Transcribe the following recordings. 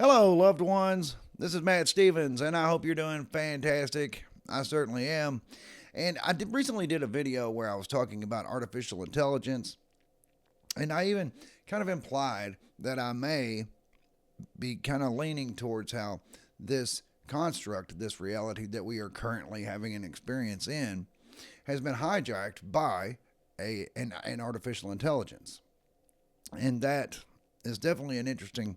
Hello, loved ones. This is Matt Stevens, and I hope you're doing fantastic. I certainly am. And recently did a video where I was talking about artificial intelligence, and I even kind of implied that I may be kind of leaning towards how this construct, this reality that we are currently having an experience in, has been hijacked by an artificial intelligence. And that is definitely an interesting.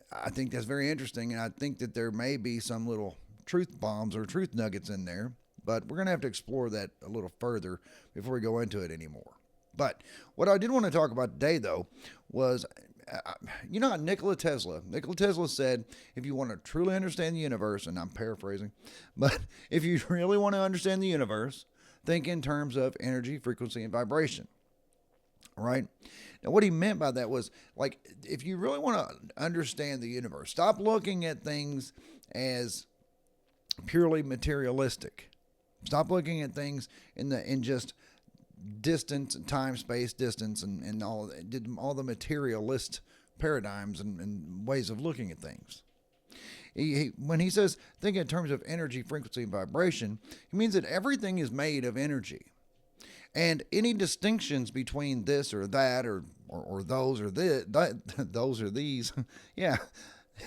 I think that's very interesting, and I think that there may be some little truth bombs or truth nuggets in there, but we're going to have to explore that a little further before we go into it anymore. But what I did want to talk about today, though, was Nikola Tesla. Nikola Tesla said, if you want to truly understand the universe, and I'm paraphrasing, but if you really want to understand the universe, think in terms of energy, frequency, and vibration. Right? Now, what he meant by that was, like, if you really want to understand the universe, stop looking at things as purely materialistic. Stop looking at things in just distance, time, space, distance, and all the materialist paradigms and ways of looking at things. When he says think in terms of energy, frequency, and vibration, he means that everything is made of energy. And any distinctions between this or that or those or this, those or these, yeah,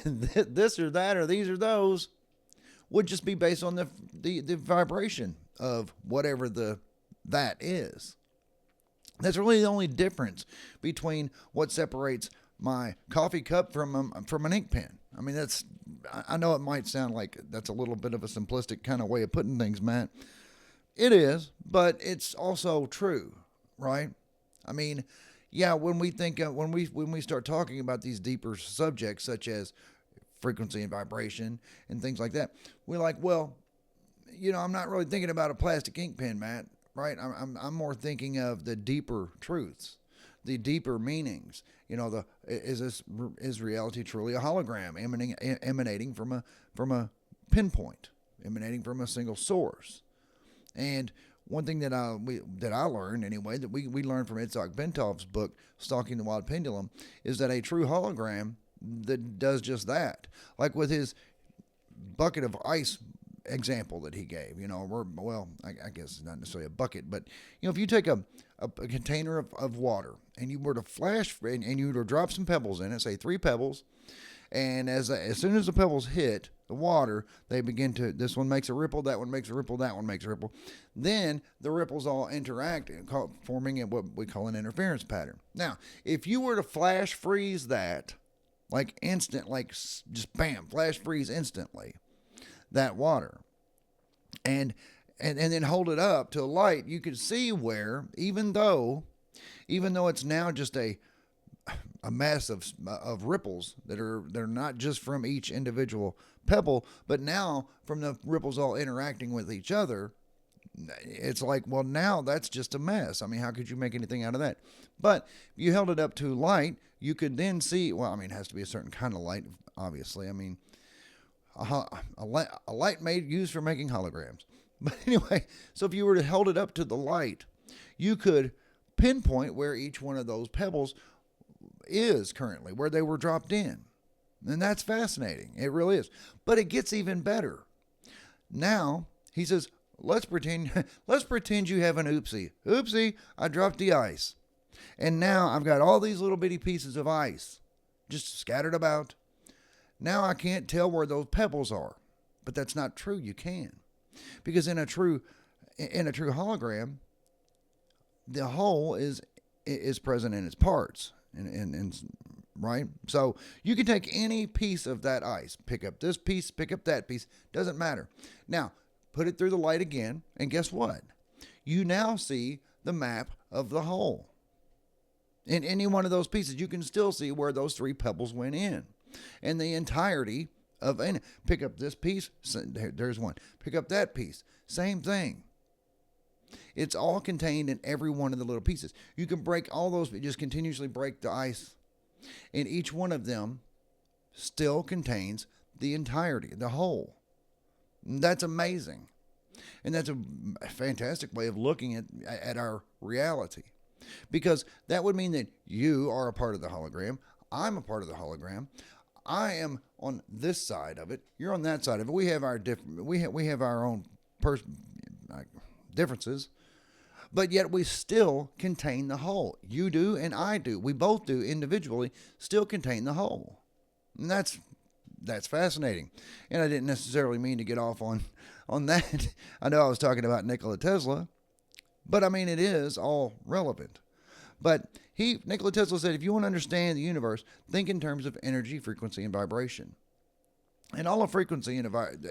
this or that or these or those would just be based on the vibration of whatever that is. That's really the only difference between what separates my coffee cup from an ink pen. I mean, I know it might sound like that's a little bit of a simplistic kind of way of putting things, Matt. It is, but it's also true, right? I mean, yeah, when we start talking about these deeper subjects such as frequency and vibration and things like that, we're like, well, I'm not really thinking about a plastic ink pen, Matt, right? I'm more thinking of the deeper truths, the deeper meanings. Is reality truly a hologram emanating from a pinpoint, emanating from a single source? And one thing that I learned anyway, that we learned from Itzhak Bentov's book, Stalking the Wild Pendulum, is that a true hologram that does just that. Like with his bucket of ice example that he gave, I guess it's not necessarily a bucket, but if you take a container of water and you were to and you were to drop some pebbles in it, say 3 pebbles, and as soon as the pebbles hit the water, they begin to, this one makes a ripple, that one makes a ripple, that one makes a ripple. Then the ripples all interact, forming what we call an interference pattern. Now, if you were to flash freeze that, just bam, flash freeze instantly, that water, and then hold it up to a light, you could see where, even though it's now just a mass of ripples they're not just from each individual pebble, but now from the ripples all interacting with each other, it's like, well, now that's just a mess. I mean, how could you make anything out of that? But if you held it up to light, you could then see, well, I mean, it has to be a certain kind of light, obviously. I mean, a light used for making holograms. But anyway, so if you were to hold it up to the light, you could pinpoint where each one of those pebbles is currently, where they were dropped in. And that's fascinating. It really is. But it gets even better. Now, he says, let's pretend you have an oopsie. Oopsie, I dropped the ice. And now I've got all these little bitty pieces of ice just scattered about. Now I can't tell where those pebbles are. But that's not true. You can. Because in a true hologram, the whole is present in its parts. And right? So you can take any piece of that ice, pick up this piece, pick up that piece, doesn't matter. Now, put it through the light again, and guess what? You now see the map of the whole. In any one of those pieces, you can still see where those 3 pebbles went in. And the entirety of, and pick up this piece, there's one. Pick up that piece, same thing. It's all contained in every one of the little pieces. You can break all those, just continuously break the ice. And each one of them still contains the entirety, the whole. That's amazing. And that's a fantastic way of looking at our reality. Because that would mean that you are a part of the hologram. I'm a part of the hologram. I am on this side of it. You're on that side of it. We have our different. We have our own like, differences, but yet we still contain the whole. You do, and I do. We both do individually. Still contain the whole, and that's fascinating. And I didn't necessarily mean to get off on that. I know I was talking about Nikola Tesla, but I mean it is all relevant. But Nikola Tesla said, if you want to understand the universe, think in terms of energy, frequency, and vibration. And all of frequency and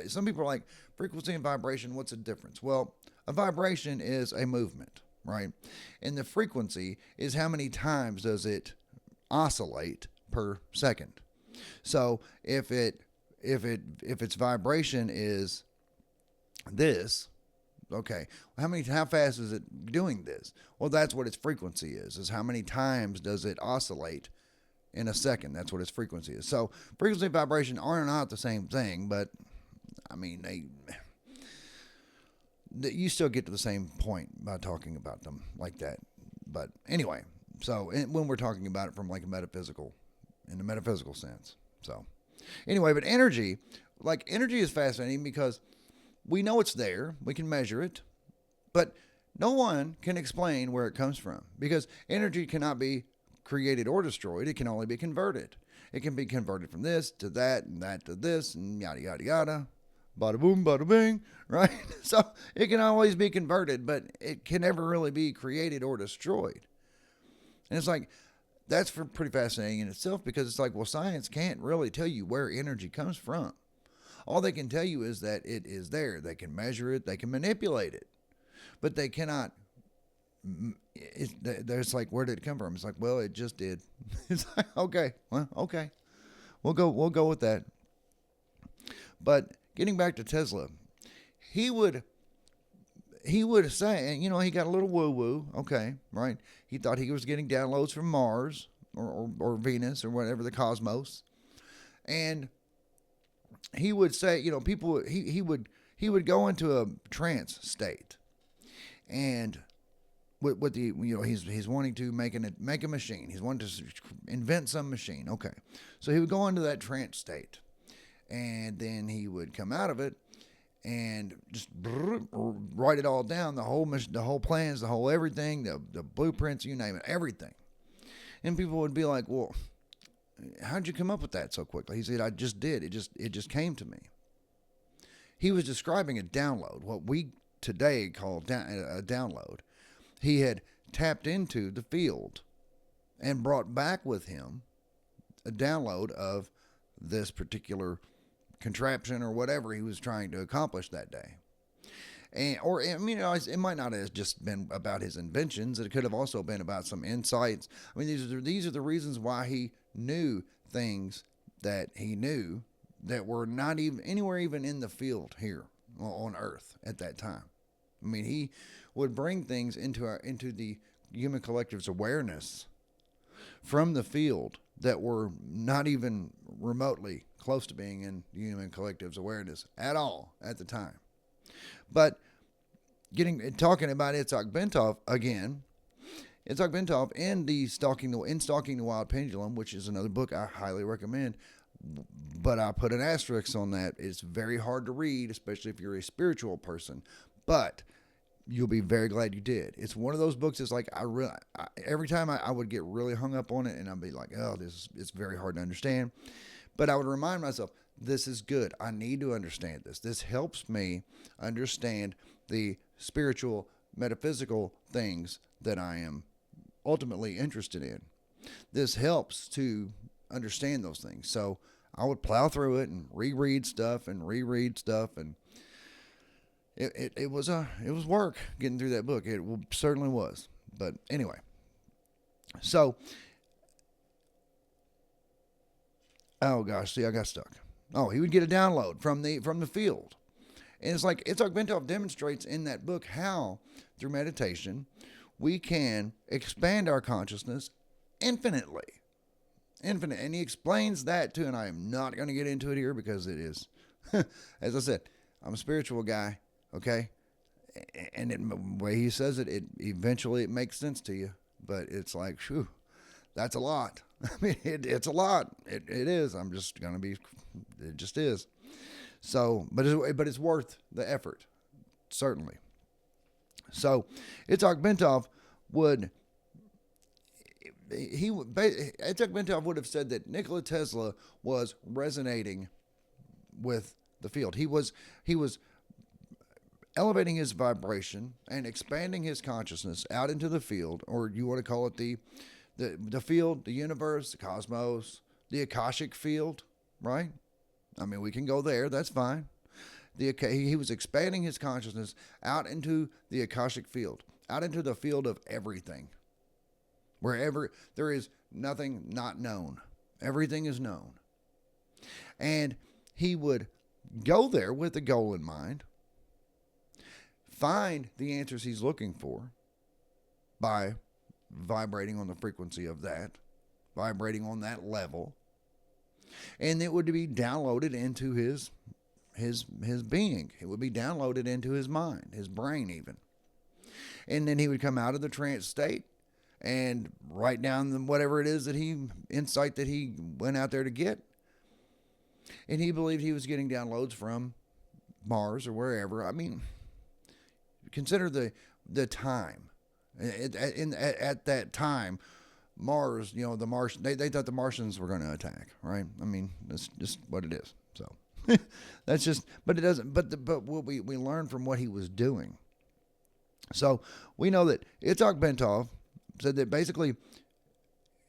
some people are like, frequency and vibration, what's the difference? Well, a vibration is a movement, right? And the frequency is how many times does it oscillate per second. So if its vibration is this, okay, how fast is it doing this? Well, that's what its frequency is how many times does it oscillate in a second. That's what its frequency is. So frequency and vibration are not the same thing, but I mean, you still get to the same point by talking about them like that. But anyway, so when we're talking about it from like in the metaphysical sense. So anyway, but energy is fascinating because we know it's there. We can measure it. But no one can explain where it comes from because energy cannot be created or destroyed. It can only be converted. It can be converted from this to that and that to this and yada, yada, yada. Bada boom, bada bing, right? So it can always be converted, but it can never really be created or destroyed. And it's like, that's pretty fascinating in itself because it's like, well, science can't really tell you where energy comes from. All they can tell you is that it is there. They can measure it. They can manipulate it. But they cannot. There's like, where did it come from? It's like, well, it just did. It's like, okay, well, okay. We'll go with that. But getting back to Tesla, he would say, and he got a little woo-woo, okay, right? He thought he was getting downloads from Mars or Venus or whatever, the cosmos. And he would say, people, he would go into a trance state, and with the, he's wanting to make a machine. He's wanting to invent some machine. Okay, so he would go into that trance state, and then he would come out of it and just write it all down, the whole plans, the whole everything, the blueprints, you name it, everything. And people would be like, well, how'd you come up with that so quickly? He said, I just did. It just came to me. He was describing a download, what we today call a download. He had tapped into the field and brought back with him a download of this particular contraption or whatever he was trying to accomplish that day. It might not have just been about his inventions. It could have also been about some insights. I mean, these are the reasons why he knew things that he knew that were not even anywhere even in the field here on Earth at that time. I mean, he would bring things into the human collective's awareness from the field that were not even remotely close to being in the human collective's awareness at all at the time. But talking about Itzhak Bentov again, Itzhak Bentov in Stalking the Wild Pendulum, which is another book I highly recommend, but I put an asterisk on that. It's very hard to read, especially if you're a spiritual person, but you'll be very glad you did. It's one of those books. It's like every time I would get really hung up on it, and I'd be like, oh, it's very hard to understand. But I would remind myself, this is good. I need to understand this. This helps me understand the spiritual, metaphysical things that I am ultimately interested in. This helps to understand those things. So I would plow through it and reread stuff, and it was work getting through that book. It certainly was. But anyway, so oh gosh, see, I got stuck. Oh, he would get a download from the field. And it's like Itzhak Bentov demonstrates in that book how, through meditation, we can expand our consciousness infinitely. Infinite. And he explains that too, and I am not going to get into it here because it is, as I said, I'm a spiritual guy, okay? And the way he says it, eventually it makes sense to you. But it's like, whew, That's a lot. I mean, it's a lot. It is. I'm just gonna be. It just is. So, but it's worth the effort, certainly. So, Itzhak Bentov would Itzhak Bentov would have said that Nikola Tesla was resonating with the field. He was elevating his vibration and expanding his consciousness out into the field, or you want to call it the field, the universe, the cosmos, the Akashic field, right? I mean, we can go there. That's fine. He was expanding his consciousness out into the Akashic field, out into the field of everything. Wherever there is nothing not known, everything is known. And he would go there with a goal in mind, find the answers he's looking for by vibrating on the frequency of that, vibrating on that level, and it would be downloaded into his being. It would be downloaded into his mind, his brain even. And then he would come out of the trance state and write down whatever it is insight that he went out there to get. And he believed he was getting downloads from Mars or wherever. I mean, consider the time. At that time, Mars, the Martian, they thought the Martians were going to attack, right? I mean, that's just what it is. So that's just, but it doesn't, but what we learn from what he was doing. So we know that Itzhak Bentov said that basically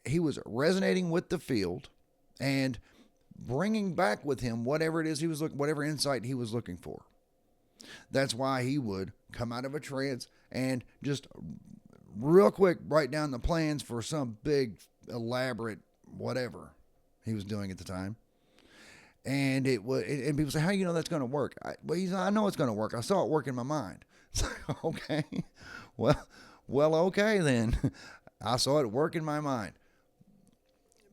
he was resonating with the field and bringing back with him whatever it is whatever insight he was looking for. That's why he would come out of a trance and just real quick write down the plans for some big, elaborate whatever he was doing at the time. And and people say, how do you know that's going to work? I know it's going to work. I saw it work in my mind. It's like, okay, well, okay then. I saw it work in my mind.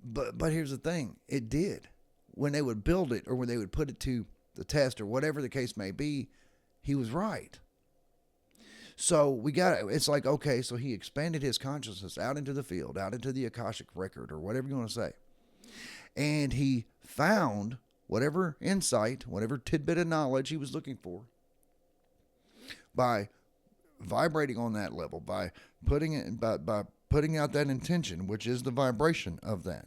But here's the thing. It did. When they would build it or when they would put it to the test or whatever the case may be, he was right. So it's like, okay, so he expanded his consciousness out into the field, out into the Akashic record or whatever you want to say. And he found whatever insight, whatever tidbit of knowledge he was looking for by vibrating on that level, by putting out that intention, which is the vibration of that.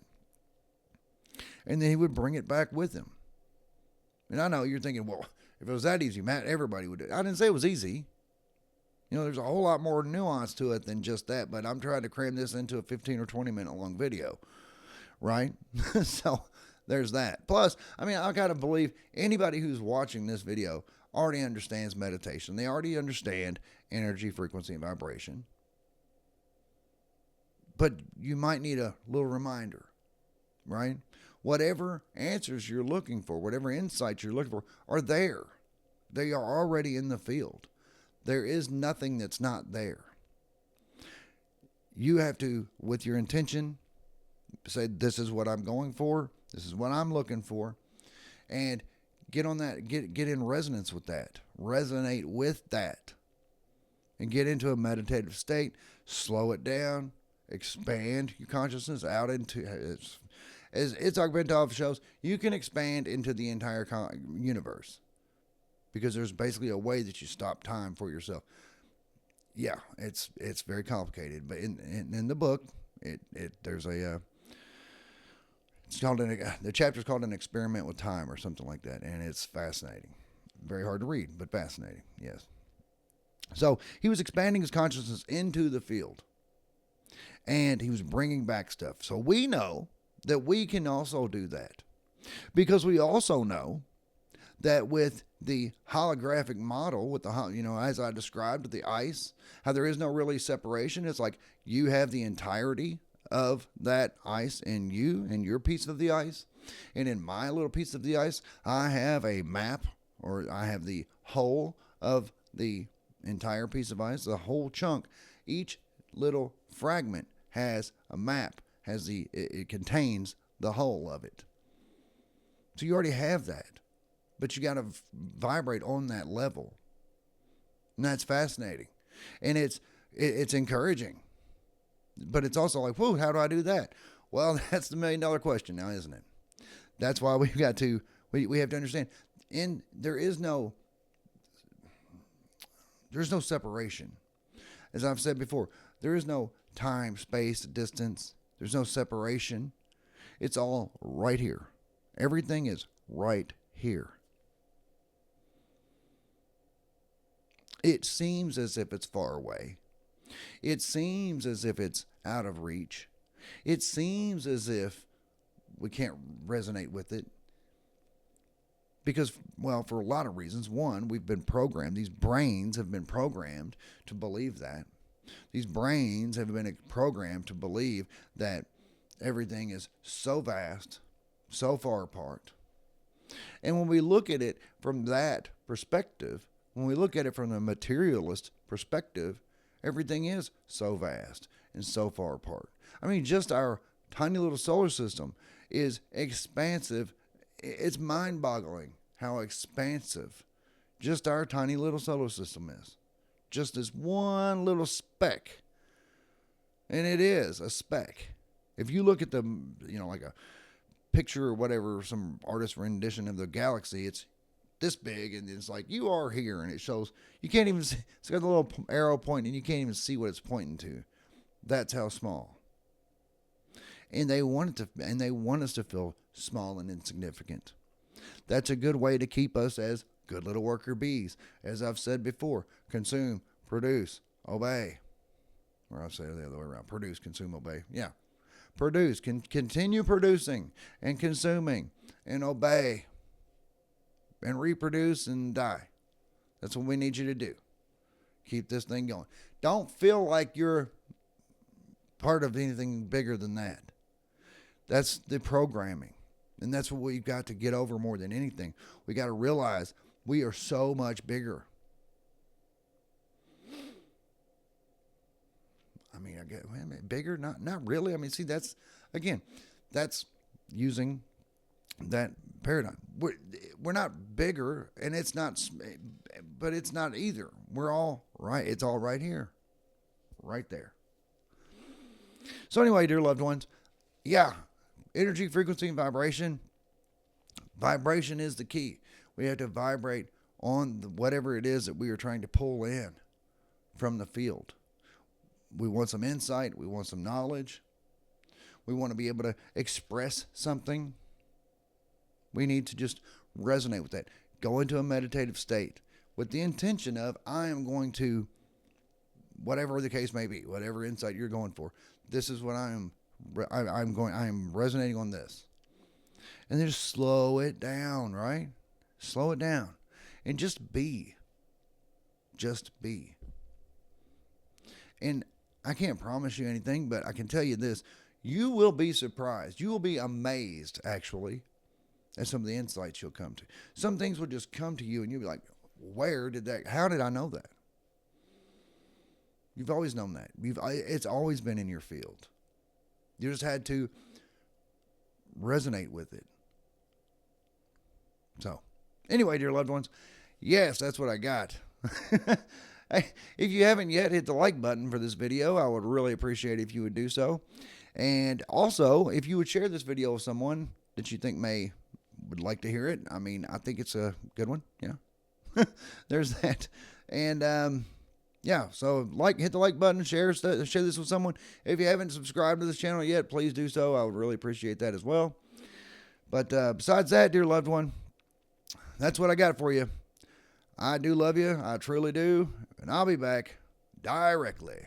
And then he would bring it back with him. And I know you're thinking, well, if it was that easy, Matt, everybody would do it. I didn't say it was easy. There's a whole lot more nuance to it than just that, but I'm trying to cram this into a 15 or 20 minute long video, right? So there's that. Plus, I mean, I kind of believe anybody who's watching this video already understands meditation. They already understand energy, frequency, and vibration. But you might need a little reminder, right? Whatever answers you're looking for, whatever insights you're looking for are there. They are already in the field. There is nothing that's not there. You have to, with your intention, say, this is what I'm going for. This is what I'm looking for. And get on that, get in resonance with that. Resonate with that. And get into a meditative state. Slow it down. Expand your consciousness out into, as Itzhak Bentov shows, you can expand into the entire universe. Because there's basically a way that you stop time for yourself. Yeah, it's very complicated, but in the book, there's a it's called the chapter's called An Experiment with Time or something like that, and it's fascinating. Very hard to read, but fascinating. Yes. So he was expanding his consciousness into the field, and he was bringing back stuff. So we know that we can also do that, because we also know that with the holographic model, with the, as I described with the ice, how there is no really separation. It's like you have the entirety of that ice in you, in your piece of the ice. And in my little piece of the ice, I have a map, or I have the whole of the entire piece of ice, the whole chunk. Each little fragment has a map, it contains the whole of it. So you already have that. But you got to vibrate on that level. And that's fascinating. And it's encouraging. But it's also like, whoa, how do I do that? Well, that's the $1 million question now, isn't it? That's why we've got to, we have to understand. There's no separation. As I've said before, there is no time, space, distance. There's no separation. It's all right here. Everything is right here. It seems as if it's far away. It seems as if it's out of reach. It seems as if we can't resonate with it. Because, well, for a lot of reasons. One, we've been programmed. These brains have been programmed to believe that. These brains have been programmed to believe that everything is so vast, so far apart. And when we look at it from that perspective, when we look at it from the materialist perspective, everything is so vast and so far apart. I mean, just our tiny little solar system is expansive. It's mind-boggling how expansive just our tiny little solar system is. Just this one little speck. And it is a speck. If you look at the, like a picture or whatever, some artist's rendition of the galaxy, it's this big, and it's like, you are here, and it shows, you can't even see, it's got a little arrow pointing, and you can't even see what it's pointing to. That's how small. And they want us to feel small and insignificant. That's a good way to keep us as good little worker bees. As I've said before, consume, produce, obey. Or I'll say it the other way around. Produce, consume, obey. Yeah. Produce, continue producing and consuming and obey and reproduce and die. That's what we need you to do. Keep this thing going. Don't feel like you're part of anything bigger than that. That's the programming. And that's what we've got to get over more than anything. We got to realize we are so much bigger. I mean, bigger? Not really. I mean, see, that's using that paradigm. We're not bigger, and it's not, but it's not either. We're all right. It's all right here, right there. So anyway, dear loved ones, yeah, energy, frequency, and vibration. Vibration is the key. We have to vibrate on whatever it is that we are trying to pull in from the field. We want some insight. We want some knowledge. We want to be able to express something. We need to just resonate with that. Go into a meditative state with the intention of, I am going to, whatever the case may be, whatever insight you're going for, this is what I am resonating on this. And then just slow it down, right? Slow it down. And just be. Just be. And I can't promise you anything, but I can tell you this. You will be surprised. You will be amazed, actually, at some of the insights you'll come to. Some things will just come to you and you'll be like, how did I know that? You've always known that. It's always been in your field. You just had to resonate with it. So, anyway, dear loved ones, yes, that's what I got. If you haven't yet hit the like button for this video, I would really appreciate it if you would do so. And also, if you would share this video with someone that you think would like to hear it. I mean, I think it's a good one. Yeah. There's that. And, yeah, so hit the like button, share this with someone. If you haven't subscribed to this channel yet, please do so. I would really appreciate that as well. But besides that, dear loved one, that's what I got for you. I do love you. I truly do. And I'll be back directly.